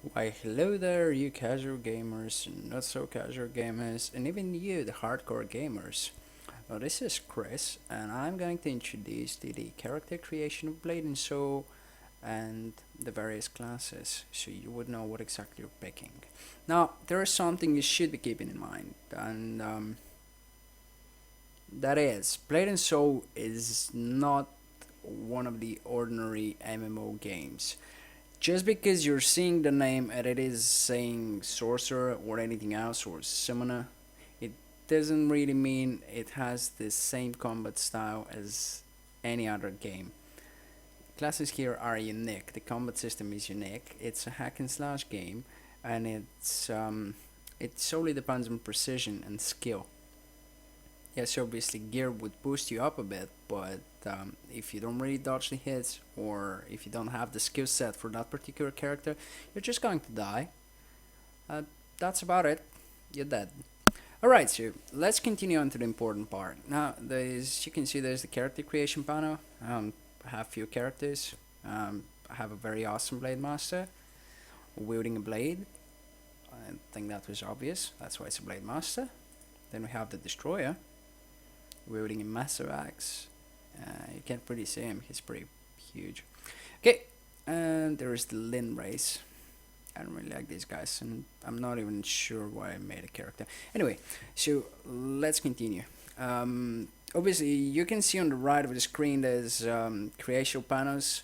Why, hello there, you casual gamers, not so casual gamers, and even you, the hardcore gamers. Well, this is Chris, and I'm going to introduce the character creation of Blade and Soul and the various classes, so you would know what exactly you're picking. Now, there is something you should be keeping in mind, and that is, Blade and Soul is not one of the ordinary MMO games. Just because you're seeing the name and it is saying sorcerer or anything else or summoner, it doesn't really mean it has the same combat style as any other game. Classes here are unique. The combat system is unique. It's a hack and slash game, and it solely depends on precision and skill. Yes, obviously gear would boost you up a bit, but if you don't really dodge the hits or if you don't have the skill set for that particular character, you're just going to die. Uh, that's about it. You're dead. Alright, so let's continue on to the important part. Now, as you can see, there's the character creation panel. I have few characters. I have a very awesome Blade Master wielding a blade. I think that was obvious. That's why it's a Blade Master. Then we have the Destroyer wielding a massive axe. You can't really see him, he's pretty huge. Okay, and there is the Lin race. I don't really like these guys, and I'm not even sure why I made a character. Anyway, so let's continue. Obviously, you can see on the right of the screen there's creation panels,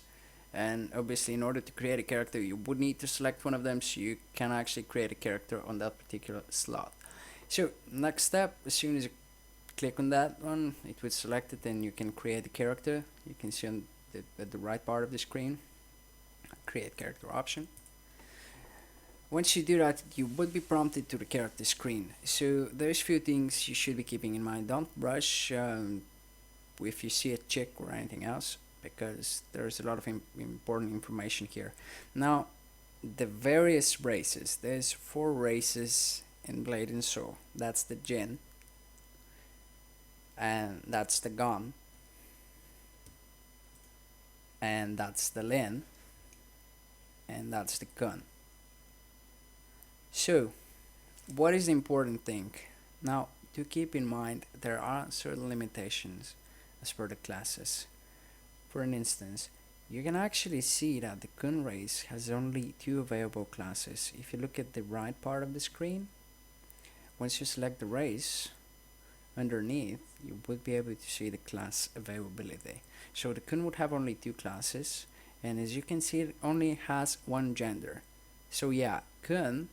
and obviously, in order to create a character, you would need to select one of them so you can actually create a character on that particular slot. So, next step, as soon as you click on that one, it will select it and you can create a character. You can see on at the right part of the screen, create character option. Once you do that, you would be prompted to the character screen. So there's few things you should be keeping in mind. Don't rush if you see a chick or anything else, because there's a lot of important information here. Now, the various races. There's 4 races in Blade and Soul. That's the Jinn, and that's the Gon, and that's the Lin, and that's the Kun. So, what is the important thing? Now, to keep in mind, there are certain limitations as per the classes. For an instance, you can actually see that the Kun race has only 2 available classes. If you look at the right part of the screen, once you select the race, underneath you would be able to see the class availability. So the Kun would have only 2 classes, and as you can see, it only has 1 gender. So yeah, Kun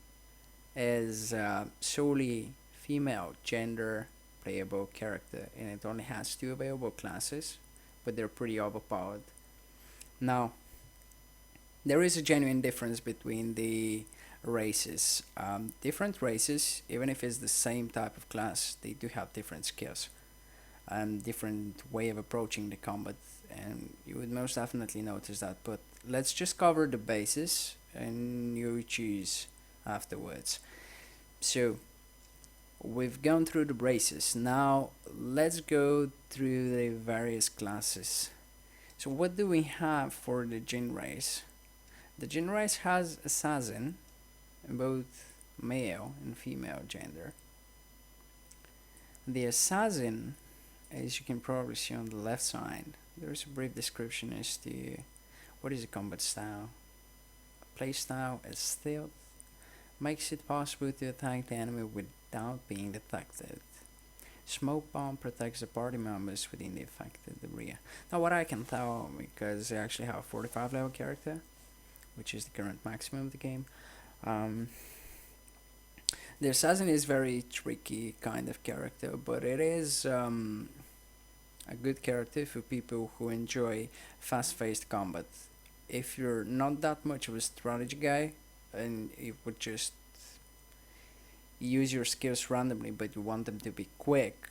is solely female gender playable character, and it only has 2 available classes, but they're pretty overpowered. Now, there is a genuine difference between the races. Different races, even if it's the same type of class, they do have different skills and different way of approaching the combat, and you would most definitely notice that. But let's just cover the basis, and you choose afterwards. So we've gone through the races. Now let's go through the various classes. So what do we have for the Jinn race? The Jinn race has assassin, both male and female gender. The assassin, as you can probably see on the left side, there's a brief description as to what is the combat style. Play style is stealth, makes it possible to attack the enemy without being detected. Smoke bomb protects the party members within the affected area. Now, what I can tell, because I actually have a 45 level character, which is the current maximum of the game, um, the assassin is very tricky kind of character, but it is a good character for people who enjoy fast-paced combat. If you're not that much of a strategy guy and you would just use your skills randomly but you want them to be quick,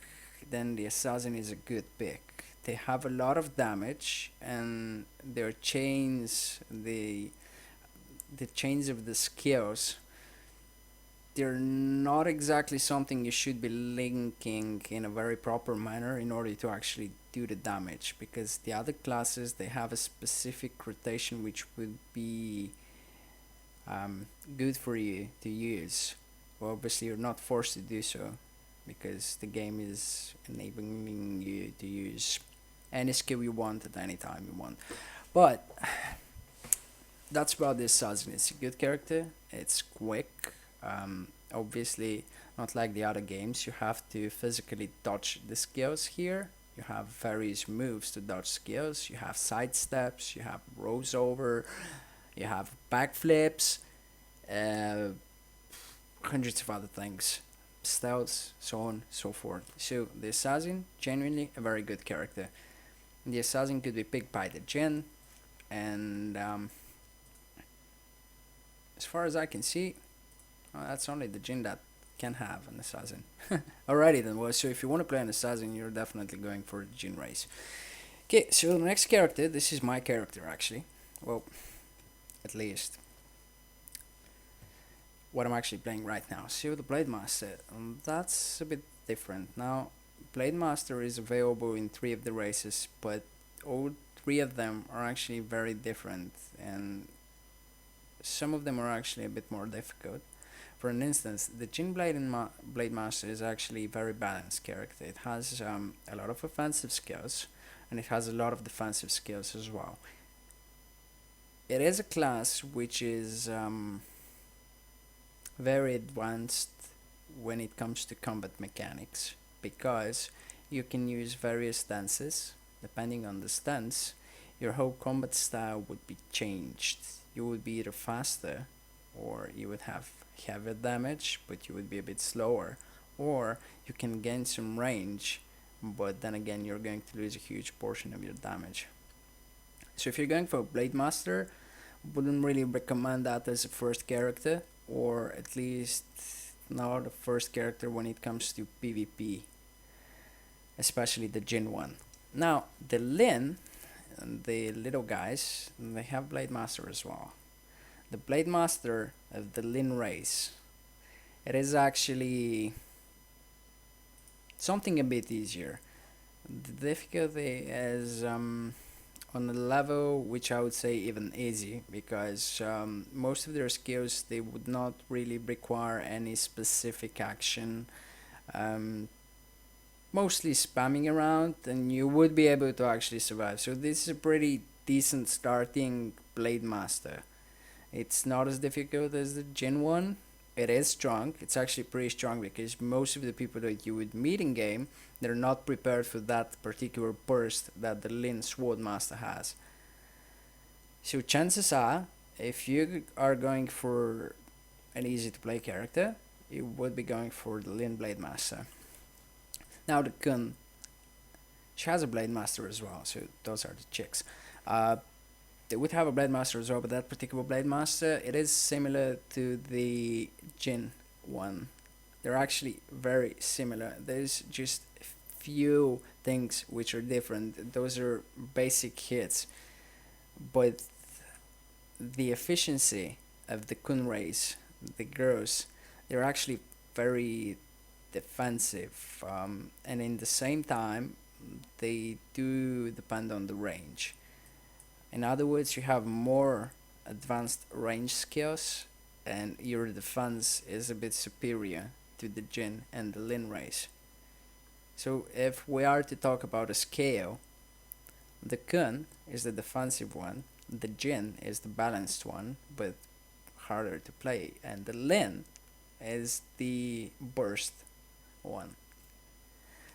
then the assassin is a good pick. They have a lot of damage, and their chains, the chains of the skills, they're not exactly something you should be linking in a very proper manner in order to actually do the damage, because the other classes, they have a specific rotation which would be good for you to use. Well, obviously, you're not forced to do so because the game is enabling you to use any skill you want at any time you want. But that's about this Sazin. It's a good character. It's quick. Obviously, not like the other games. You have to physically dodge the skills here. You have various moves to dodge skills. You have side steps. You have rolls over. You have backflips. Uh, Hundreds of other things. Stealths, so on, so forth. So the assassin, genuinely a very good character. The assassin could be picked by the Jinn, and as far as I can see, that's only the Jinn that can have an assassin. Alrighty then, well, so if you want to play an assassin, you're definitely going for the Jinn race. Okay, so the next character, this is my character actually. Well, at least what I'm actually playing right now. So the Blade Master, that's a bit different. Now, Blade Master is available in 3 of the races, but all 3 of them are actually very different, and some of them are actually a bit more difficult. For an instance, the Jinn Blade Master is actually a very balanced character. It has a lot of offensive skills, and it has a lot of defensive skills as well. It is a class which is very advanced when it comes to combat mechanics, because you can use various stances. Depending on the stance, your whole combat style would be changed. You would be either faster, or you would have heavier damage but you would be a bit slower, or you can gain some range but then again you're going to lose a huge portion of your damage. So if you're going for a Blade Master, wouldn't really recommend that as a first character, or at least not a first character when it comes to PvP, especially the Jinn one. Now the Lin and the little guys, they have Blade Master as well. The Blade Master of the Lin race, it is actually something a bit easier. The difficulty is on a level which I would say even easy, because most of their skills, they would not really require any specific action, um, mostly spamming around, and you would be able to actually survive. So this is a pretty decent starting Blade Master. It's not as difficult as the Jinn one. It is strong. It's actually pretty strong because most of the people that you would meet in game, they're not prepared for that particular burst that the Lin Swordmaster has. So chances are, if you are going for an easy to play character, you would be going for the Lin Blade Master. Now the Kun, she has a Blade Master as well, so those are the chicks. They would have a Blade Master as well, but that particular Blade Master, it is similar to the Jinn one. They're actually very similar. There's just a few things which are different. Those are basic hits, but the efficiency of the Kun race, the girls, they're actually very defensive, and in the same time, they do depend on the range. In other words, you have more advanced range skills, and your defense is a bit superior to the Jinn and the Lin race. So if we are to talk about a scale, the Kun is the defensive one, the Jinn is the balanced one, but harder to play, and the Lin is the burst one.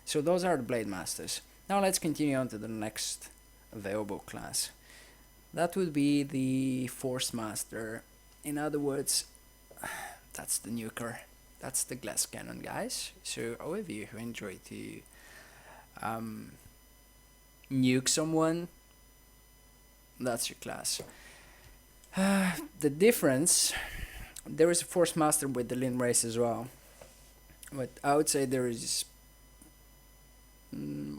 So those are the Blade Masters. Now let's continue on to the next available class. That would be the Force Master. In other words, that's the nuker. That's the glass cannon, guys. So all of you who enjoy to nuke someone, that's your class. The difference, there is a Force Master with the Lin race as well, but I would say there is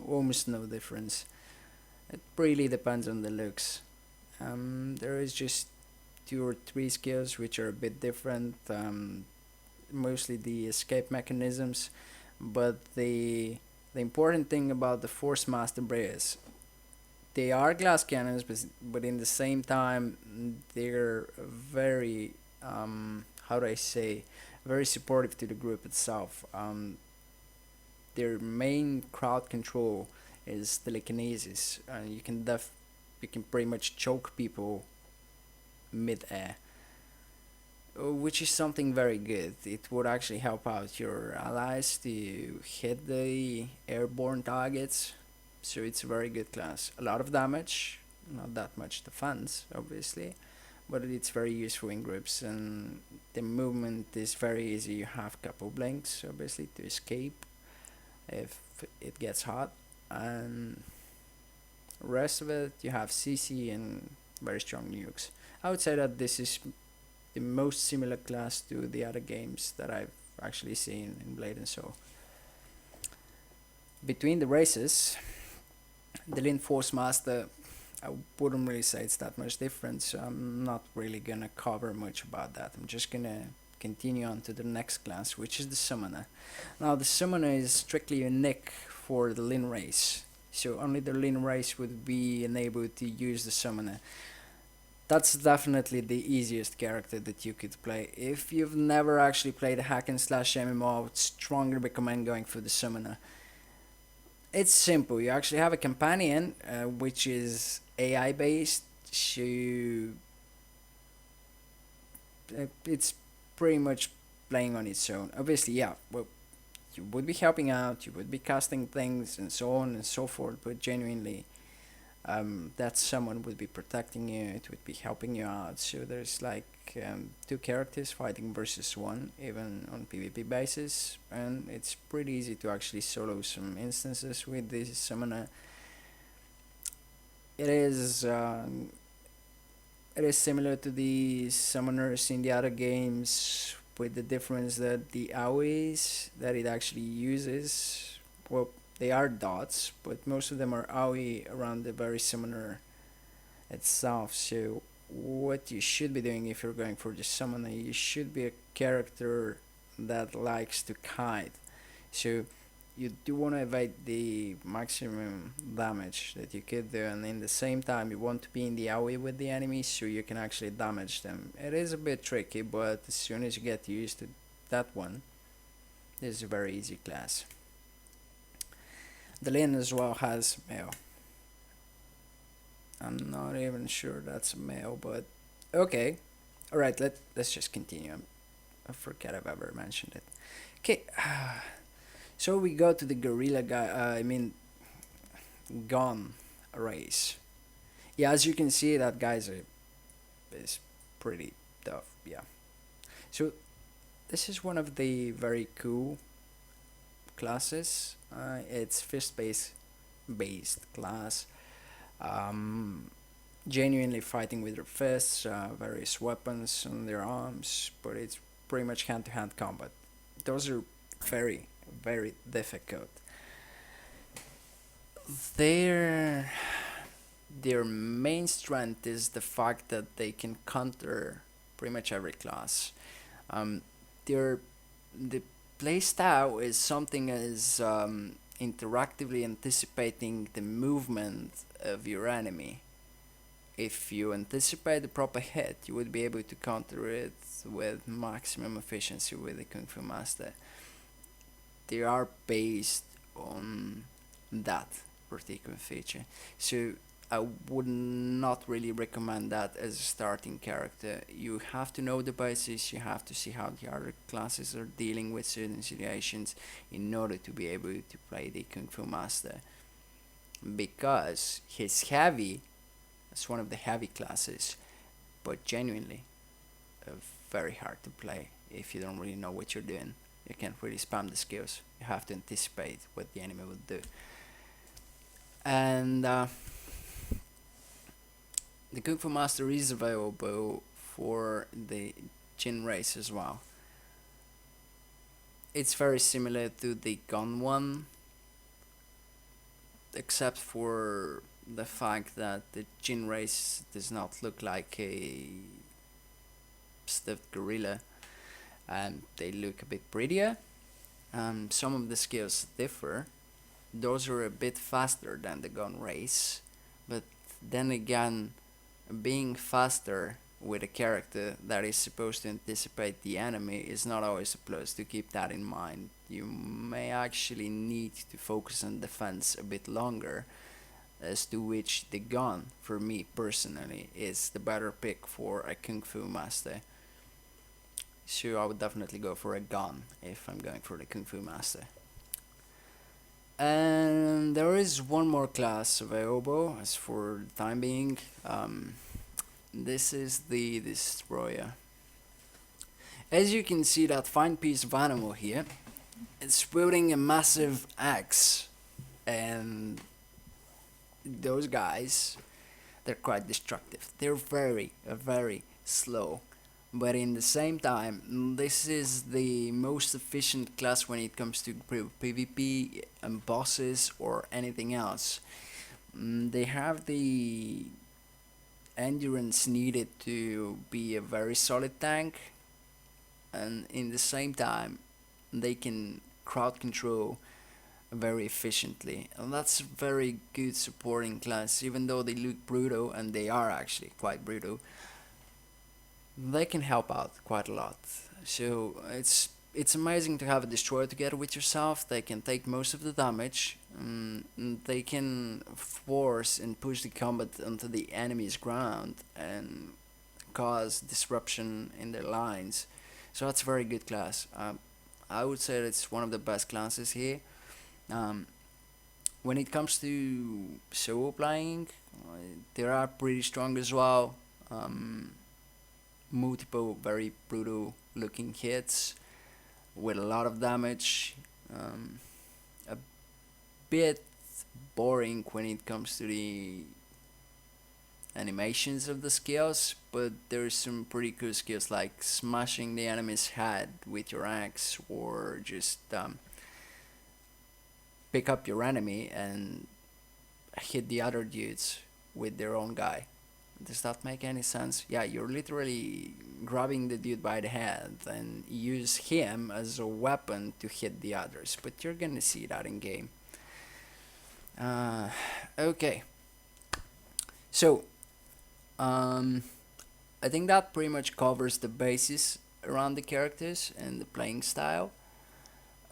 almost no difference. It really depends on the looks. There is just 2 or 3 skills which are a bit different, mostly the escape mechanisms, but the important thing about the Force Master is they are glass cannons, but in the same time they're very how do I say, very supportive to the group itself. Their main crowd control is telekinesis. You can pretty much choke people mid-air, which is something very good. It would actually help out your allies to hit the airborne targets, so it's a very good class. A lot of damage, not that much defense, obviously, but it's very useful in groups, and the movement is very easy. You have couple blinks, obviously, to escape if it gets hot, and rest of it you have CC and very strong nukes. I would say that this is the most similar class to the other games that I've actually seen in Blade and Soul. Between the races, the Lin Force Master, I wouldn't really say it's that much different, so I'm not really gonna cover much about that. I'm just gonna continue on to the next class, which is the Summoner. Now, the Summoner is strictly unique for the Lin race, so only the Lin race would be enabled to use the Summoner. That's definitely the easiest character that you could play. If you've never actually played a hack and slash MMO, I would strongly recommend going for the Summoner. It's simple. You actually have a companion, which is AI based. So it's pretty much playing on its own. Obviously, yeah. Well, you would be helping out. You would be casting things and so on and so forth. But genuinely, that someone would be protecting you. It would be helping you out. So there's like two characters fighting versus one, even on PvP basis, and it's pretty easy to actually solo some instances with this summoner. It is it is similar to the summoners in the other games, with the difference that the AoEs that it actually uses, well, they are dots, but most of them are AoE around the very summoner itself. So what you should be doing if you're going for the summoner, you should be a character that likes to kite. So you do want to evade the maximum damage that you could do, and in the same time you want to be in the AoE with the enemies so you can actually damage them. It is a bit tricky, but as soon as you get used to that one, this is a very easy class. The Lin as well has male. I'm not even sure that's a male, but okay. Alright, let's just continue. I forget I've ever mentioned it. Okay, so we go to the gorilla guy, gun race. Yeah, as you can see, that guy's is pretty tough, yeah. So this is one of the very cool classes. It's based class. Um, Genuinely fighting with their fists, various weapons on their arms, but it's pretty much hand-to-hand combat. Those are very, very difficult. Their their main strength is the fact that they can counter pretty much every class. Um, their the playstyle is something as interactively anticipating the movement of your enemy. If you anticipate the proper hit, you would be able to counter it with maximum efficiency with the Kung Fu Master. They are based on that particular feature. So I would not really recommend that as a starting character. You have to know the basis, you have to see how the other classes are dealing with certain situations in order to be able to play the Kung Fu Master. Because he's heavy, it's one of the heavy classes, but genuinely very hard to play if you don't really know what you're doing. You can't really spam the skills. You have to anticipate what the enemy would do. And the Kung Fu Master is available for the Jin race as well. It's very similar to the gun one, except for the fact that the Jin race does not look like a stuffed gorilla, and they look a bit prettier. Some of the skills differ. Those are a bit faster than the gun race, but then again, being faster with a character that is supposed to anticipate the enemy is not always a plus. To keep that in mind, you may actually need to focus on defense a bit longer, as to which the gun, for me personally, is the better pick for a Kung Fu master. So I would definitely go for a gun if I'm going for the Kung Fu master. And there is one more class available as for the time being. This is the Destroyer. As you can see, that fine piece of animal here, it's wielding a massive axe, and those guys, they're quite destructive. They're very slow, but in the same time, this is the most efficient class when it comes to PvP and bosses or anything else. They have the endurance needed to be a very solid tank, and in the same time, they can crowd control very efficiently, and that's a very good supporting class. Even though they look brutal, and they are actually quite brutal, they can help out quite a lot. So it's amazing to have a destroyer together with yourself. They can take most of the damage. They can force and push the combat onto the enemy's ground and cause disruption in their lines. So that's a very good class. I would say it's one of the best classes here. Um, when it comes to solo playing, they are pretty strong as well. Multiple very brutal looking hits with a lot of damage. A bit boring when it comes to the animations of the skills, but there's some pretty cool skills like smashing the enemy's head with your axe, or just pick up your enemy and hit the other dudes with their own guy. Does that make any sense? Yeah, you're literally grabbing the dude by the head and use him as a weapon to hit the others, but you're gonna see that in game. Okay, so I think that pretty much covers the basis around the characters and the playing style.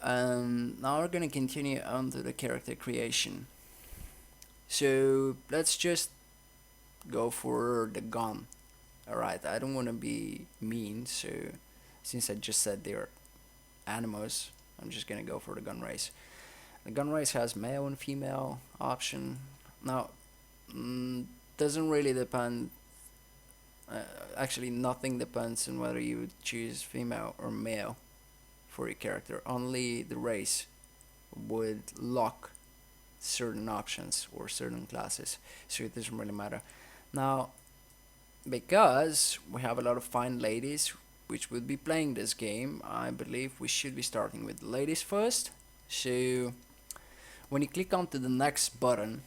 Now we're gonna continue on to the character creation. So let's just go for the gun. Alright, I don't want to be mean, so since I just said they're animals, I'm just gonna go for the gun race. The gun race has male and female option. Now, doesn't really depend. Actually, nothing depends on whether you would choose female or male for your character. Only the race would lock certain options or certain classes, so it doesn't really matter. Now, because we have a lot of fine ladies which would be playing this game, I believe we should be starting with the ladies first. So when you click onto the next button,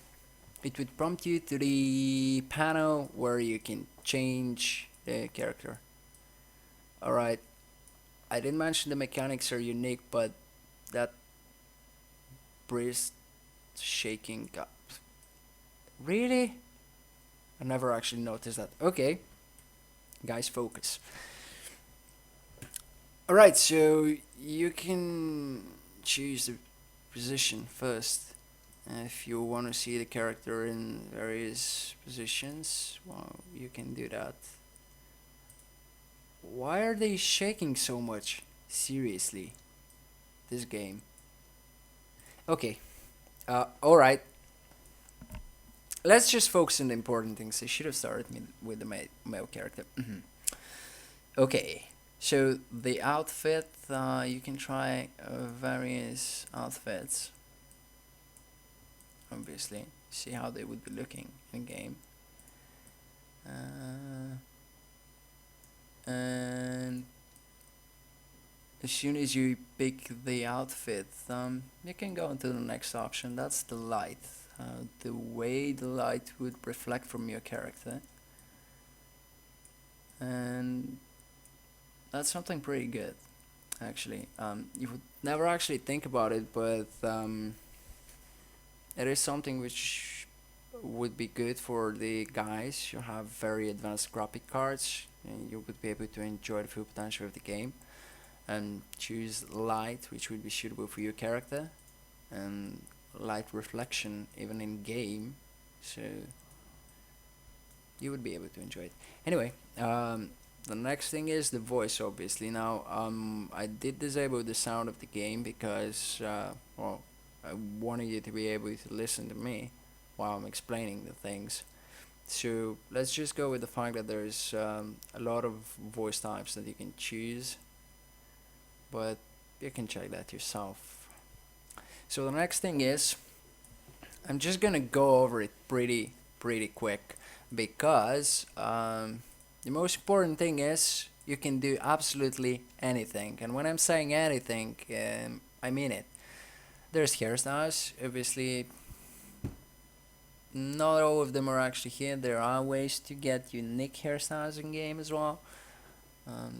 it would prompt you to the panel where you can change the character. Alright, I didn't mention the mechanics are unique, but that wrist shaking up. Really? I never actually noticed that. Okay, guys, focus. Alright, so you can choose the position first. If you want to see the character in various positions, well, you can do that. Why are they shaking so much? Seriously, this game. Okay, alright. Let's just focus on the important things. I should have started with the male character. Okay, so the outfit, you can try various outfits. Obviously, see how they would be looking in game. And as soon as you pick the outfit, you can go into the next option. That's the light. The way the light would reflect from your character, and that's something pretty good, actually. You would never actually think about it, but it is something which would be good for the guys who have very advanced graphic cards, and you would be able to enjoy the full potential of the game. And choose light, which would be suitable for your character, and light reflection even in game, so you would be able to enjoy it. Anyway, the next thing is the voice, obviously. Now, I did disable the sound of the game because, well, I wanted you to be able to listen to me while I'm explaining the things. So let's just go with the fact that there's a lot of voice types that you can choose, but you can check that yourself. So the next thing is, I'm just gonna go over it pretty quick because the most important thing is you can do absolutely anything, and when I'm saying anything, I mean it. There's hairstyles, obviously. Not all of them are actually here. There are ways to get unique hairstyles in game as well.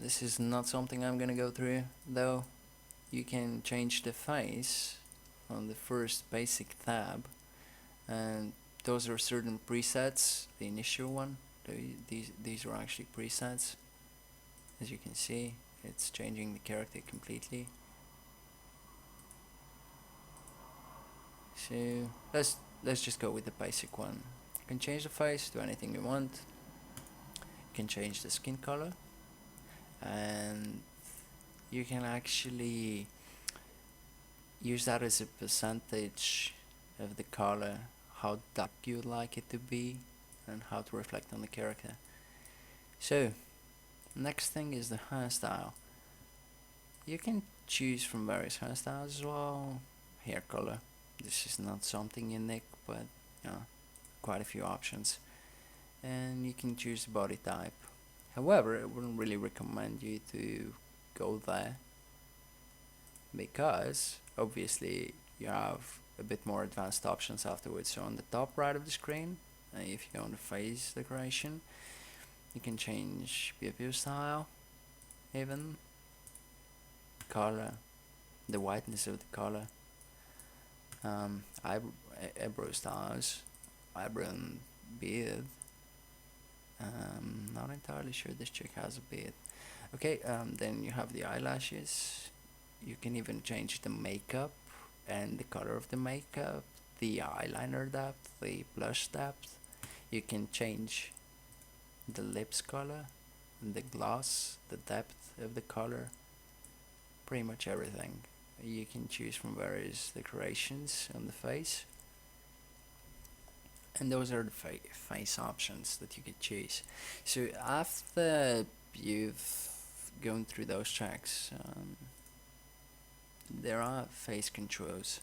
This is not something I'm gonna go through though. You can change the face on the first basic tab, and those are certain presets. The initial one, these are actually presets. As you can see, it's changing the character completely. So let's just go with the basic one. You can change the face to anything you want. You can change the skin color, and you can actually use that as a percentage of the color, how dark you would like it to be, and how to reflect on the character. So next thing is the hairstyle. You can choose from various hairstyles as well. Hair color, this is not something unique, but quite a few options. And you can choose body type. However, I wouldn't really recommend you to go there because obviously you have a bit more advanced options afterwards. So on the top right of the screen, if you go on the face decoration, you can change behavior style, even color, the whiteness of the color, eyebrow styles, eyebrow and beard. Not entirely sure this chick has a beard. Okay, then you have the eyelashes. You can even change the makeup and the color of the makeup, the eyeliner depth, the blush depth. You can change the lips color, the gloss, the depth of the color, pretty much everything. You can choose from various decorations on the face, and those are the face options that you could choose. So after you've gone through those checks, there are face controls.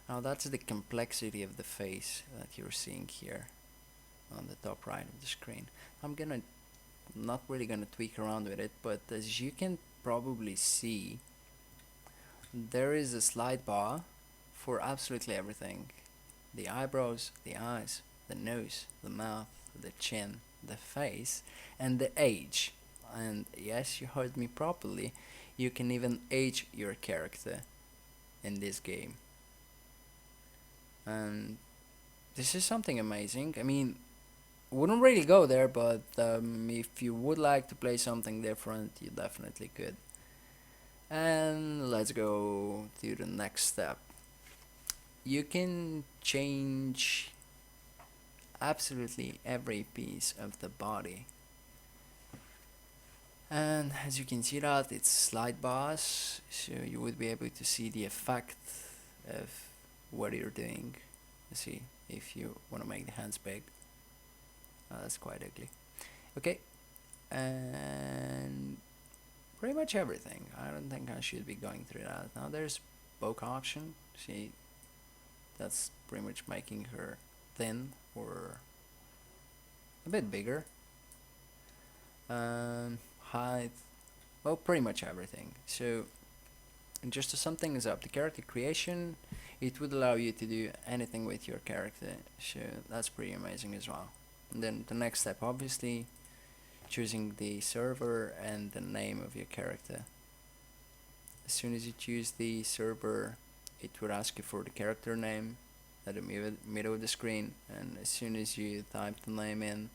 Now that's the complexity of the face that you're seeing here on the top right of the screen. I'm not really gonna tweak around with it, but as you can probably see, there is a slide bar for absolutely everything. The eyebrows, the eyes, the nose, the mouth, the chin, the face, and the age. And yes, you heard me properly, you can even age your character in this game. And this is something amazing. I mean, wouldn't really go there, but if you would like to play something different, you definitely could. And let's go to the next step. You can change absolutely every piece of the body, and as you can see that it's slide bars, so you would be able to see the effect of what you're doing. You see, if you want to make the hands big, that's quite ugly. Okay, and pretty much everything. I don't think I should be going through that. Now there's bokeh option. See, that's pretty much making her thin or a bit bigger. Height, well, pretty much everything. So, just to sum things up, the character creation, it would allow you to do anything with your character. So that's pretty amazing as well. And then the next step, obviously, choosing the server and the name of your character. As soon as you choose the server, it would ask you for the character name, at the middle of the screen, and as soon as you type the name in,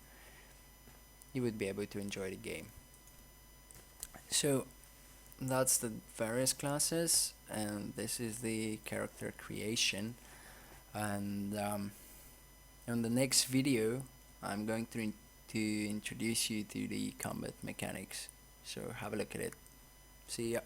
you would be able to enjoy the game. So that's the various classes, and this is the character creation. And in the next video, I'm going to introduce you to the combat mechanics. So have a look at it. See ya.